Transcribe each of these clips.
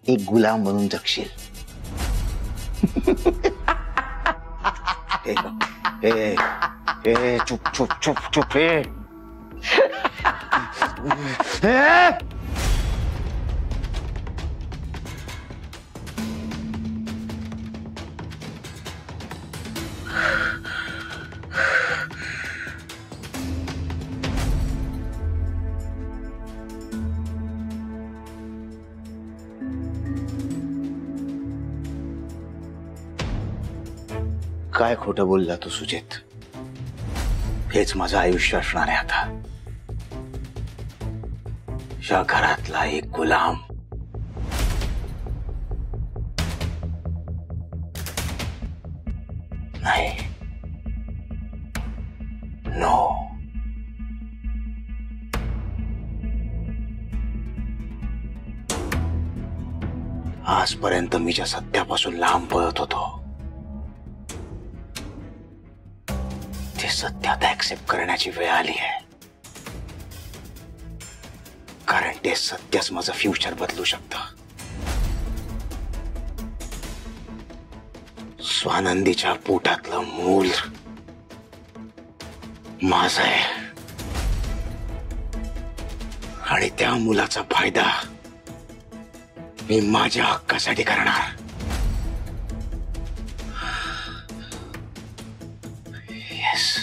एक गुलाम बनून जगशील. चुप चुप चुप चुप हे. काय खोटं बोलला तू सुजित. हेच माझं आयुष्य असणार आहे आता. या घरातला एक गुलाम. नाही, नो. आजपर्यंत मी ज्या सत्यापासून लांब पळत होतो ते सत्य आता ऍक्सेप्ट करण्याची वेळ आली आहे. कारण ते सत्यच माझं फ्युचर बदलू शकतं. स्वानंदीच्या पोटातलं मूल माझं आहे आणि त्या मुलाचा फायदा मी माझ्या हक्कासाठी करणार. येस,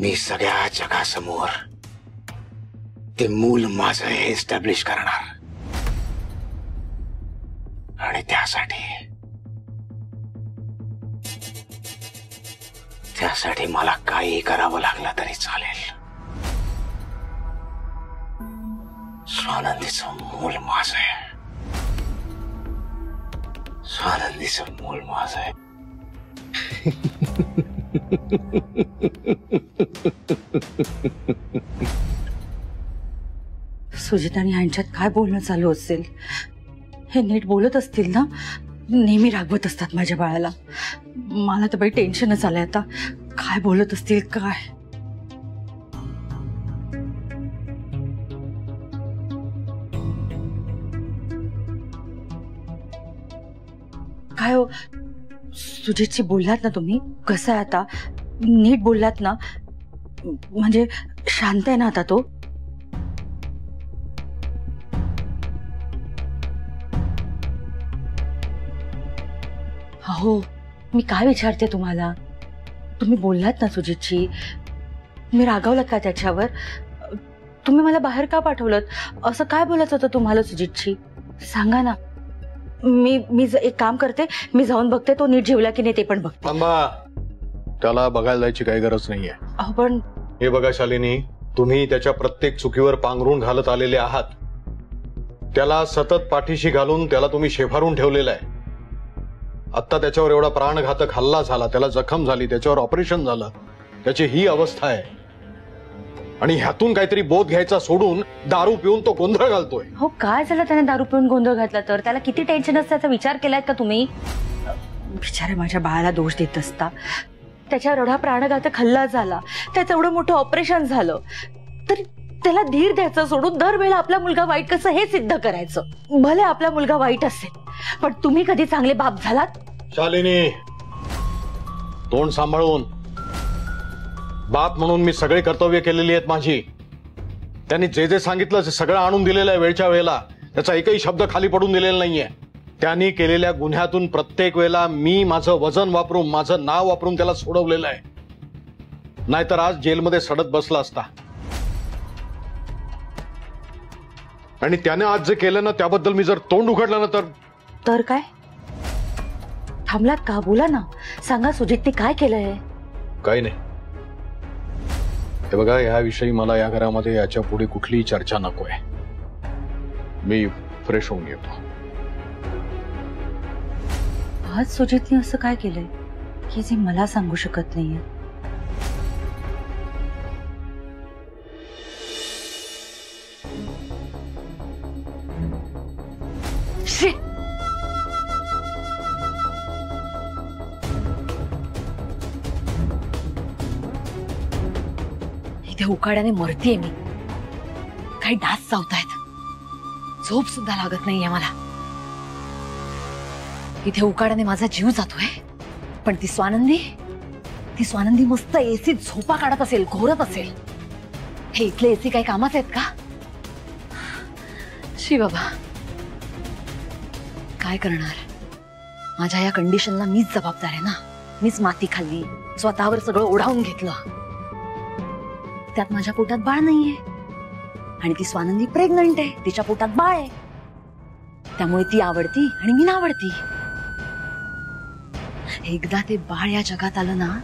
मी सगळ्या जगासमोर ते मूल माझं हे एस्टॅब्लिश करणार. आणि त्यासाठी मला काही करावं लागलं तरी चालेल. स्वानंदीचं मूल माझं आहे. स्वानंदीचं मूल माझं आहे. सुजित आणि यांच्यात काय बोलणं चालू असेल? हे नीट बोलत असतील ना? नेहमी रागवत असतात माझ्या बाळाला. मला तर बाई टेन्शनच आलंय आता. काय बोलत असतील काय? काय हो सुजितशी बोललात ना तुम्ही? कसं आहे आता? नीट बोललात ना? म्हणजे शांत आहे ना आता तो? हो, मी काय विचारते तुम्हाला? तुम्ही बोललात ना सुजितशी? मी रागावलात का त्याच्यावर? तुम्ही मला बाहेर का पाठवलं? असं काय बोलायचं होतं तुम्हाला सुजितशी? सांगा ना. मी एक काम करते, मी जाऊन बघते तो नीट जेवला की नाही ते पण बघते. त्याला बघायला जायची काही गरज नाहीये. पण हे बघा शालिनी, तुम्ही त्याच्या प्रत्येक चुकीवर पांघरून घालत आलेले आहात. त्याला सतत पाठीशी घालून त्याला तुम्ही शेफारून ठेवलेलं आहे. आता त्याच्यावर एवढा प्राणघातक हल्ला झाला, त्याला जखम झाली, त्याच्यावर ऑपरेशन झालं, त्याची ही अवस्था आहे. आणि ह्यातून काहीतरी बोध घ्यायचा सोडून दारू पिऊन तो गोंधळ घालतोय. हो, काय झालं त्याने दारू पिऊन गोंधळ घातला तर? त्याला किती टेन्शन असतं याचा विचार केलाय का तुम्ही? बिचारे माझ्या बाळाला दोष देत असता. त्याच्यावर एवढा प्राणघातक हल्ला झाला, त्याचं एवढं मोठं ऑपरेशन झालं, तर त्याला धीर द्यायचं सोडून दरवेळेला आपला मुलगा वाईट कसं हे सिद्ध करायचं. भले आपला मुलगा वाईट असेल, पण तुम्ही कधी चांगले बाप झालात? शालिनी, तोंड सांभाळून. बाप म्हणून मी सगळे कर्तव्य केलेली आहेत माझी. त्यांनी जे जे सांगितलं ते सगळं आणून दिलेलं आहे वेळच्या वेळेला. त्याचा एकही शब्द खाली पडून दिलेला नाहीये. त्यांनी केलेल्या गुन्ह्यातून प्रत्येक वेळेला मी माझं वजन वापरून, माझं नाव वापरून त्याला सोडवलेलं आहे. नाहीतर आज जेलमध्ये सडत बसला असता. आणि त्याने आज जे केलं ना त्याबद्दल मी जर तोंड उघडलं ना तर काय? थांबलात का? बोला ना, सांगा सुजितने काय केलंय? काही नाही. हे बघा, याविषयी मला या घरामध्ये याच्या पुढे कुठलीही चर्चा नकोय. मी फ्रेश होऊन येतो. आज सुजितने असं काय केलंय की जे मला सांगू शकत नाहीये? इथे उकाड्याने मरतीये मी. काही डास चावतायत. झोप सुद्धा लागत नाहीये मला. इथे उकाड्याने माझा जीव जातोय, पण ती स्वानंदी मस्त एसीत झोपा काढत असेल, घोरत असेल. हे इथले एसी काही कामाचे आहेत का? शी बाबा, काय करणार? माझ्या या कंडिशनला मीच जबाबदार आहे ना. मीच माती खाल्ली, स्वतःवर सगळं ओढावून घेतलं. त्यात माझ्या पोटात बाळ नाहीये आणि ती स्वानंदी प्रेग्नंट आहे, तिच्या पोटात बाळ आहे. त्यामुळे ती आवडती आणि मी नावडती. एकदा ते बाळ या जगात आलं ना,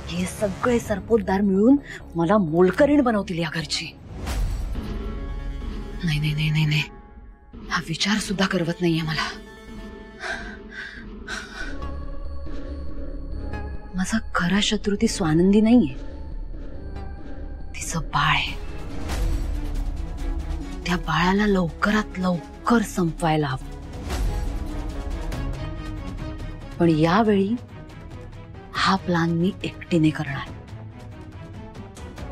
हे सगळे सरपोतदार मिळून मला मोलकरीण बनवतील या घरची. नाही नाही नाही नाही नाही, हा विचार सुद्धा करवत नाहीये मला. माझा खरा शत्रू ती स्वानंदी नाहीये, तिचं बाळ आहे. त्या बाळाला लवकरात लवकर संपवायला हवं. पण यावेळी हा प्लान मी एकटीने करणार,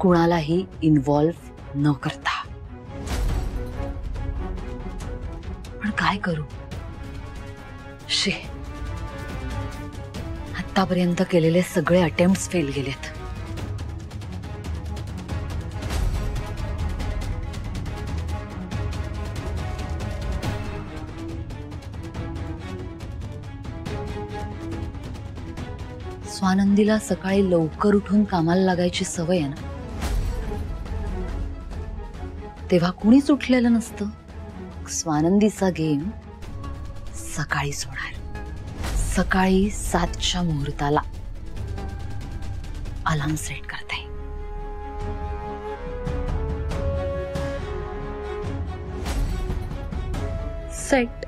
कुणालाही इन्व्हॉल्व न करता. पण काय करू? आतापर्यंत केलेले सगळे अटेम्प्ट्स फेल गेलेत. स्वानंदीला सकाळी लवकर उठून कामाला लागायची सवय आहे ना, तेव्हा कुणीच उठलेलं नसतं. स्वानंदीचा गेम सकाळीच होणार. सकाळी 7च्या मुहूर्ताला अलार्म सेट करते. Set.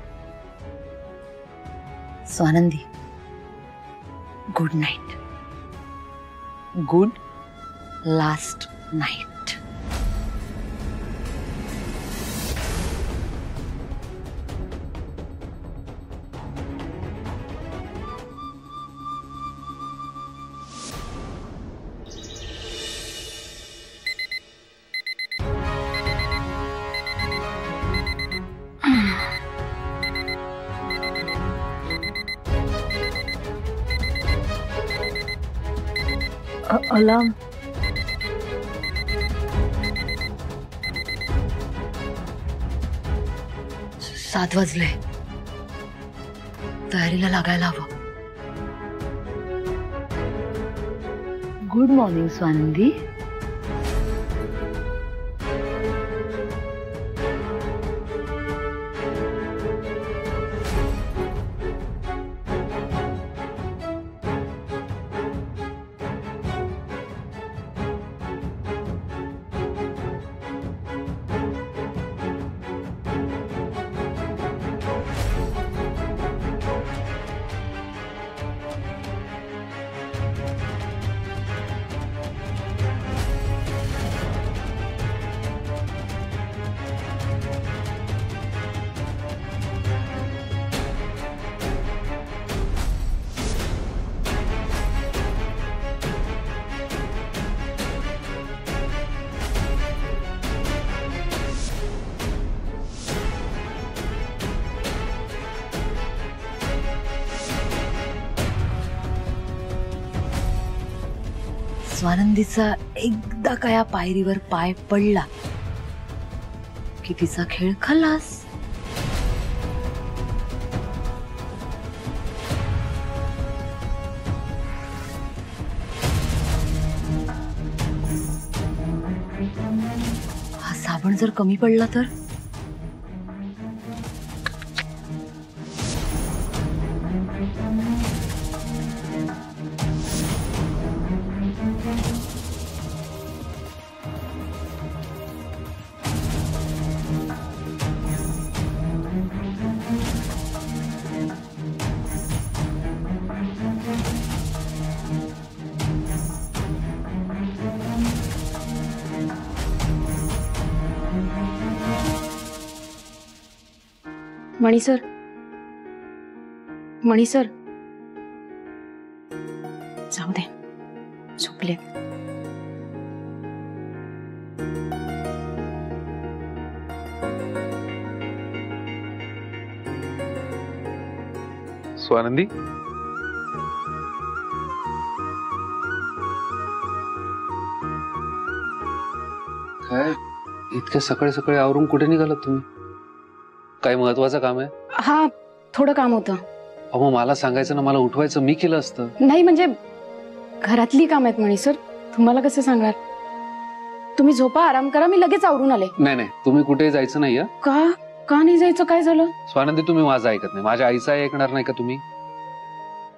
Swanandi, good night. Good last night. Alarm. 7 वाजले. तयारीला लागायला हवं. Good morning Swanandi. स्वानंदीचा एकदा का या पायरीवर पाय पडला की तिचा खेळ खलास. हा साबण जर कमी पडला तर? मणी सर, जाऊ दे, झोपले. स्वानंदी, काय इतक्या सकाळी सकाळी आवरून कुठे निघालात तुम्ही? काय महत्वाचं काम आहे? हा, थोडं काम होतं. अहो मला सांगायचं ना, मला उठवायचं, मी केलं असतं. नाही म्हणजे घरातली काम आहेत म्हणी सर, तुम्हाला कसं सांगणार? तुम्ही झोपा, आराम करा, मी लगेच आवरून आले. नाही नाही, तुम्ही कुठे जायचं नाही. का का नाही जायचं? काय झालं? स्वानंदी, तुम्ही माझं ऐकत नाही. माझ्या आईचं ऐकणार नाही का तुम्ही?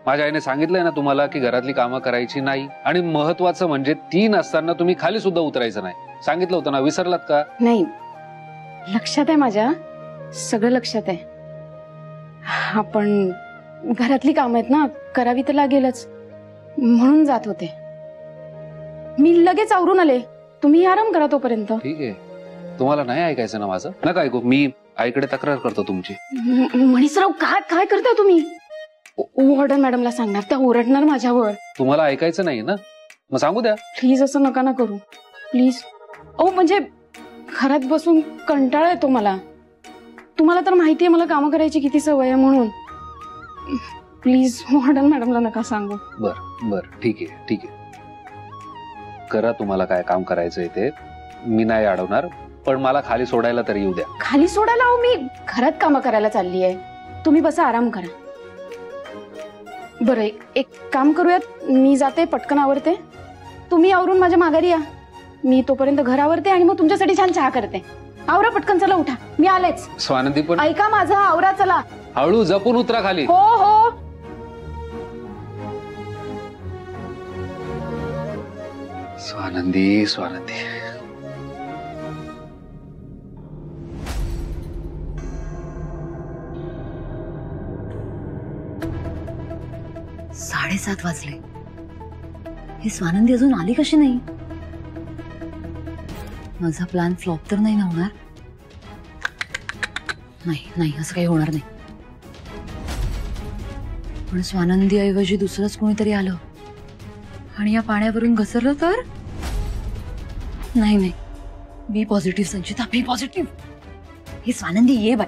माझ्या आईने सांगितलंय ना तुम्हाला की घरातली कामं करायची नाही, आणि महत्वाचं म्हणजे 3 असताना तुम्ही खाली सुद्धा उतरायचं नाही. सांगितलं होतं ना, विसरलात का? नाही, लक्षात आहे माझ्या, सगळं लक्षात आहे. आपण घरातली काम आहेत ना, करावी तर लागेलच, म्हणून जात होते. मी लगेच आवरून आले, तुम्ही आराम करा तोपर्यंत. ठीक आहे, तुम्हाला नाही ऐकायचं ना माझं? नका ऐकू, मी आईकडे तक्रार करतो तुमची. मनीषराव, काय काय करताय तुम्ही? वॉर्डन मॅडमला सांगणार, त्या ओरडणार माझ्यावर. तुम्हाला ऐकायचं नाही ना, मग सांगू द्या. प्लीज असं नका ना करू, प्लीज. अहो म्हणजे घरात बसून कंटाळा येतो मला. तुम्हाला तर माहितीये मला कामं करायची किती सवय आहे, म्हणून प्लीज वॉर्डन मॅडमला नका सांगू. बर बर, ठीक आहे ठीक आहे, करा तुम्हाला काय काम करायचंय ते. मी नाही अडवणार, पण मला खाली सोडायला तरी येऊ द्या. खाली सोडायला? अहो मी घरात कामं करायला चालली आहे, तुम्ही बसा, आराम करा. बरं, एक काम करूयात, मी जाते, पटकन आवरते, तुम्ही आवरून माझ्या माघारी या. मी तोपर्यंत घर आवरते आणि मग तुमच्यासाठी छान चहा करते. आवरा पटकन, चला उठा, मी आलेच. स्वानंदी, पण ऐका माझं, आवरा, चला. हळू जपून उतरा खाली. हो हो. स्वानंदी स्वानंदी, 7:30 वाजले. ही स्वानंदी अजून आली कशी नाही? माझा प्लॅन फ्लॉप तर नाही ना होणार? नाही नाही, असं काही होणार नाही. पण स्वानंदी ऐवजी दुसरंच कोणीतरी आलं आणि या पाण्यावरून घसरलं तर? नाही नाही, बी पॉझिटिव्ह संचिता, बी पॉझिटिव्ह. ही स्वानंदी ये बाय.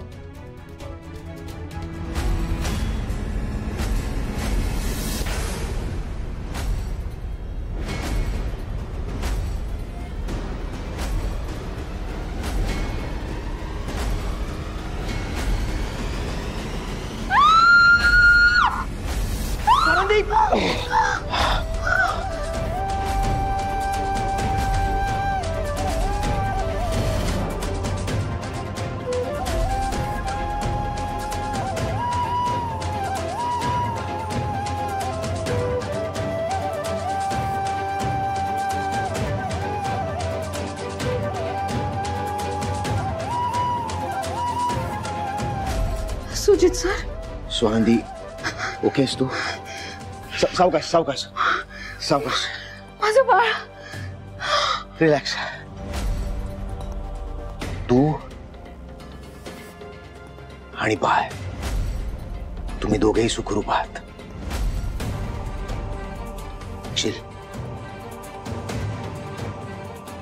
सुजित सर. स्वानंदी, ओकेस तू? सावकाश सावकाश सावकाश. माझं बाळ. रिलॅक्स. तू आणि बाळ, तुम्ही दोघेही सुखरूप आहात.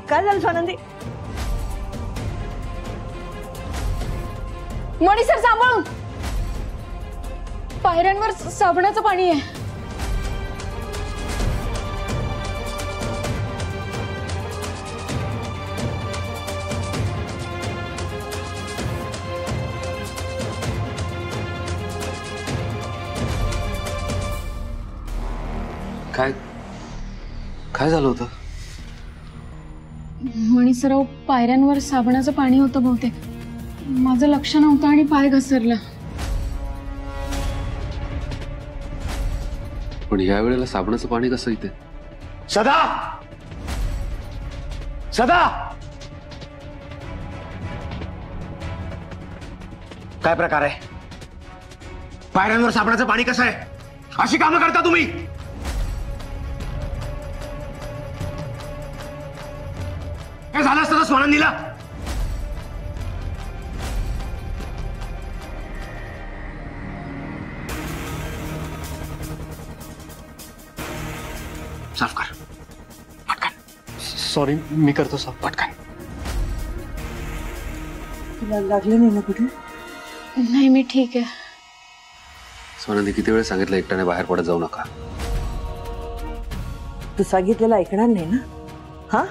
काय झालं स्वानंदी? मणी सर, सांभाळून. पायऱ्यांवर साबणाचं पाणी आहे. काय काय झालं होतं? मणीसराव, पायऱ्यांवर साबणाचं पाणी होतं बहुतेक. माझं लक्ष नव्हतं आणि पाय घसरला. पण या वेळेला साबणाचं पाणी कसं इथे? सदा, सदा, काय प्रकार आहे? पायऱ्यांवर साबणाचं पाणी कसं आहे? अशी कामं करता तुम्ही? काय झालं असतं स्वानंदीला? साफ कर पटकन. सॉरी, मी करतो साफ. पटकन. तुला लागलं नाही ना कुठे? नाही, मी ठीक आहे. स्वानंदी, किती वेळ सांगितलं एकट्याने बाहेर पडत जाऊ नका. तू सांगितलेलं ऐकणार नाही ना? हा,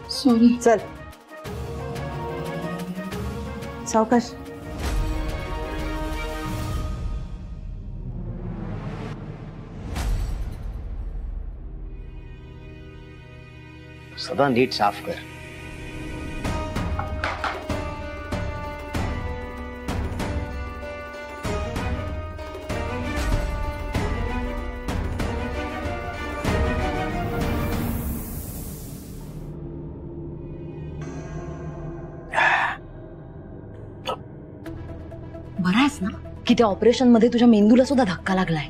सॉरी. चल सावकाश. सदा नीट साफ कर. बरं आहेस ना की त्या ऑपरेशन मध्ये तुझ्या मेंदूला सुद्धा धक्का लागलाय.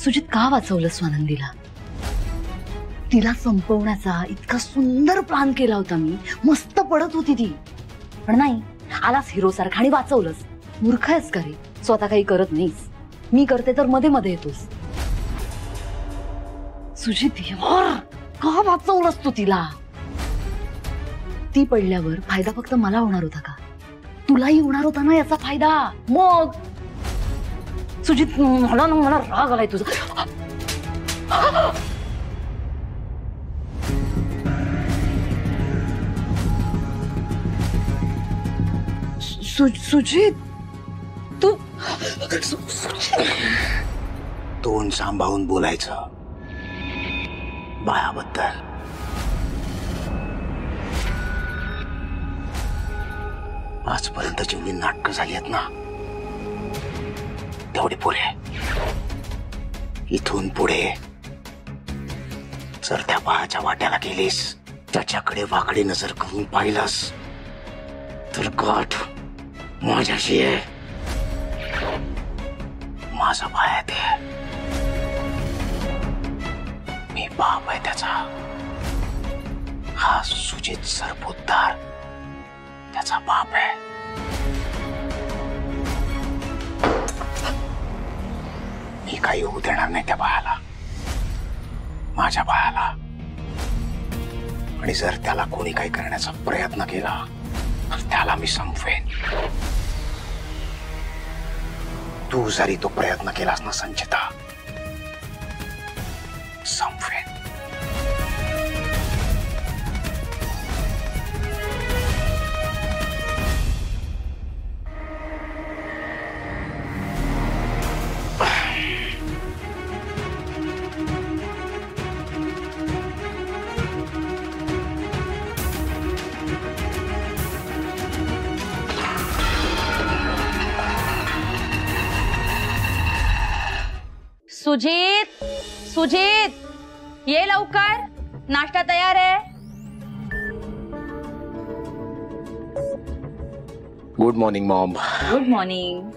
सुजित का वाचवलं स्वानंदीला? तिला संपवण्याचा इतका सुंदर प्लॅन केला होता मी. मस्त पडत होती ती, पण नाही, आलास हिरो सारखा आणि वाचवलंस. मूर्ख आहेस का रे? स्वतः काही करत नाहीस, मी करते तर मध्ये मध्ये येतोस. सुजित यार, का वाचवलंस तू तिला? ती पडल्यावर फायदा फक्त मला होणार होता का? तुलाही होणार होता ना याचा फायदा. मग सुजित, मला राग आलाय तुझा. सुजित, तू तोंड सांभाळून बोलायचं बाळाबद्दल. आजपर्यंत जेवढी नाटकं झाली आहेत ना, तेवढे पुरे. इथून पुढे जर त्या बाळाच्या वाट्याला गेलीस, त्याच्याकडे वाकडी नजर करून पाहिलंस, तर गाठ माझ्याशी आहे. माझा बाळ आहे ते. मी बाप आहे त्याचा. हा सुजित सरपोतदार त्याचा बाप आहे. मी काही होऊ देणार नाही त्या बाळाला, माझ्या बाळाला. आणि जर त्याला कोणी काही करण्याचा प्रयत्न केला तर त्याला मी संपवेन. तू जरी तो प्रयत्न केलास ना संचिता, संपवेन. सुजित, सुजित, ये लवकर, नाश्ता तयार आहे. Good morning Maugham. Good morning.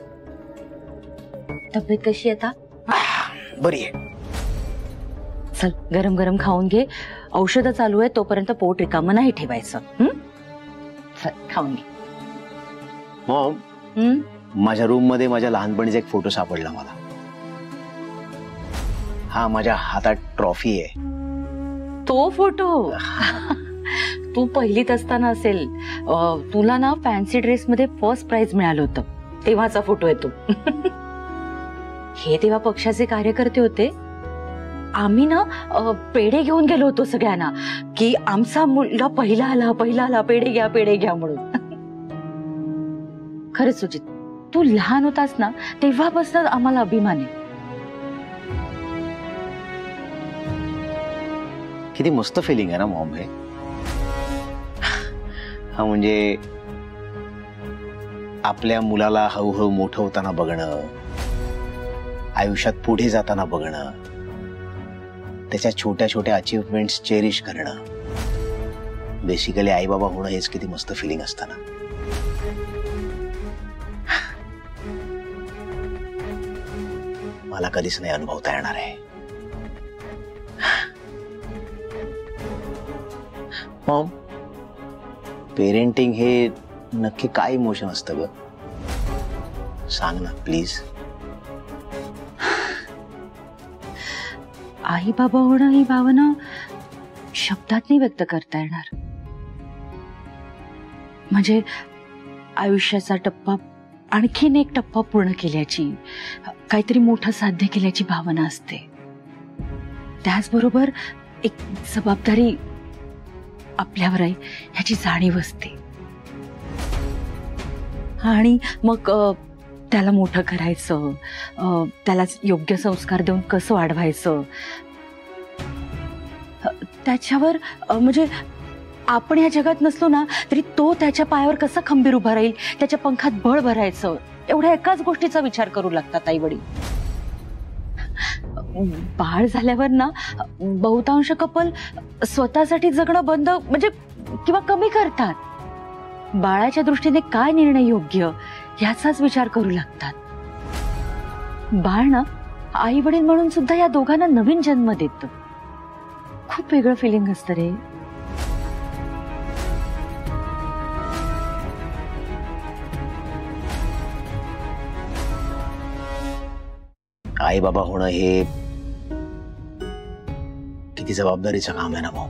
तब्येत कशी आहे आता? बरी आहे. चल, गरम गरम खाऊन घे. औषधं चालू आहे तोपर्यंत पोट रिकामं नाही ठेवायचं. चल, खाऊन घे. मॉम, माझ्या रूम मध्ये माझ्या लहानपणीचा एक फोटो सापडला मला. हा माझ्या हातात ट्रॉफी आहे. तो फोटो तू पहिलीत असताना असेल. तुला ना फॅन्सी ड्रेस मध्ये फर्स्ट प्राइज मिळालं होतं, तेव्हाचा फोटो आहे तो. हे तेव्हा पक्षाचे कार्यकर्ते होते. आम्ही ना पेढे घेऊन गेलो होतो सगळ्यांना की आमचा मुलगा पहिला आला, पहिला आला, पेढे घ्या म्हणून. खरंच सुजित, तू लहान होतास ना तेव्हापासून आम्हाला अभिमान आहे. किती मस्त फिलिंग आहे ना मॉम हे. हा म्हणजे आपल्या मुलाला हळूहळू मोठं होताना बघणं, आयुष्यात पुढे जाताना बघणं, त्याच्या छोट्या छोट्या अचीवमेंट्स चेरिश करणं. बेसिकली आई बाबा होणं हेच किती मस्त फिलिंग असतं ना. मला कधीच नाही अनुभवता येणार आहे. मॉम, पेरेंटिंग हे नक्की काय इमोशन असतं ग? सांग ना प्लीज. आई बाबा होणं ही भावना शब्दात नाही व्यक्त करता येणार. म्हणजे आयुष्याचा टप्पा आणखीन एक टप्पा पूर्ण केल्याची, काहीतरी मोठं साध्य केल्याची भावना असते. त्याचबरोबर एक जबाबदारी आपल्यावर आहे ह्याची जाणीव असते. आणि मग त्याला मोठं करायचं, त्याला योग्य संस्कार देऊन कसं वाढवायचं, त्याच्यावर म्हणजे आपण या जगात नसलो ना तरी तो त्याच्या पायावर कसा खंबीर उभा राहील, त्याच्या पंखात बळ भरायचं, एवढ्या एकाच गोष्टीचा विचार करू लागतात आई वडील. बाळ झाल्यावर ना बहुतांश कपल स्वतःसाठी जगणं बंद म्हणजे किंवा कमी करतात. बाळाच्या दृष्टीने काय निर्णय योग्य याचाच विचार करू लागतात. बाळ ना आई वडील म्हणून सुद्धा या दोघांना नवीन जन्म देतं. खूप वेगळं फिलिंग असतं रे. आई बाबा होणं हे किती जबाबदारीचं काम आहे ना भाऊ.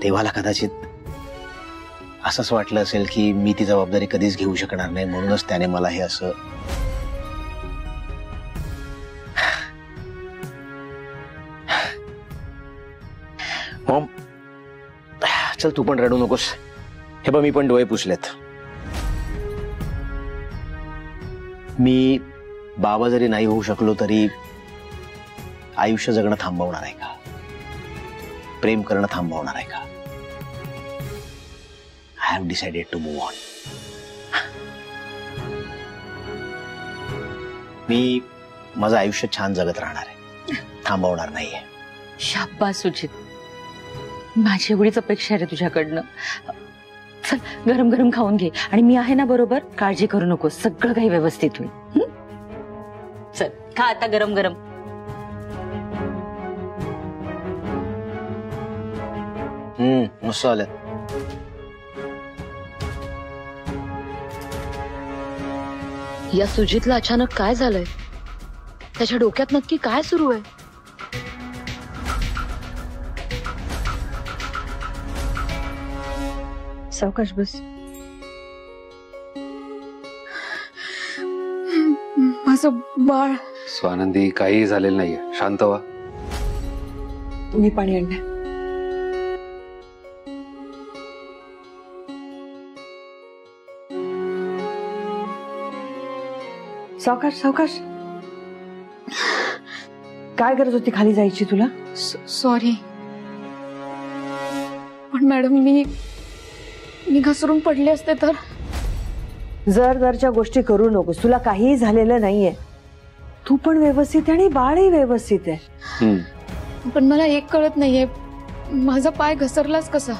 तेव्हाला कदाचित असंच वाटलं असेल की मी ती जबाबदारी कधीच घेऊ शकणार नाही, म्हणूनच त्याने मला हे असं मॉम, चल तू पण रडू नकोस. हे बघ मी पण डोळे पुसलेत. मी बाबा जरी नाही होऊ शकलो तरी आयुष्य जगणं थांबवणार आहे का? प्रेम करणं थांबवणार आहे का? I have decided to move on. मी माझं आयुष्य छान जगत राहणार आहे, थांबवणार नाहीये. शाब्बास सुजित, माझी एवढीच अपेक्षा आहे तुझ्याकडनं. चल गरम गरम खाऊन घे आणि मी आहे ना बरोबर, काळजी करू नको, सगळं काही व्यवस्थित होईल. चल खा आता गरम गरम. मस्त आलं. या सुजितला अचानक काय झालंय? त्याच्या डोक्यात नक्की काय सुरू आहे? सावकाश बस. माझं बाळ. स्वानंदी, काही झालेलं नाहीये, शांत व्हा. मी पाणी आणते. सावकाश सावकाश. काय गरज होती खाली जायची तुला? सॉरी पण मॅडम, मी घसरून पडले असते तर. जरच्या गोष्टी करू नकोस. तुला काहीही झालेलं नाहीये. तू पण व्यवस्थित आहे आणि बाळही व्यवस्थित आहे. पण मला एक कळत नाहीये, माझा पाय घसरलाच कसा?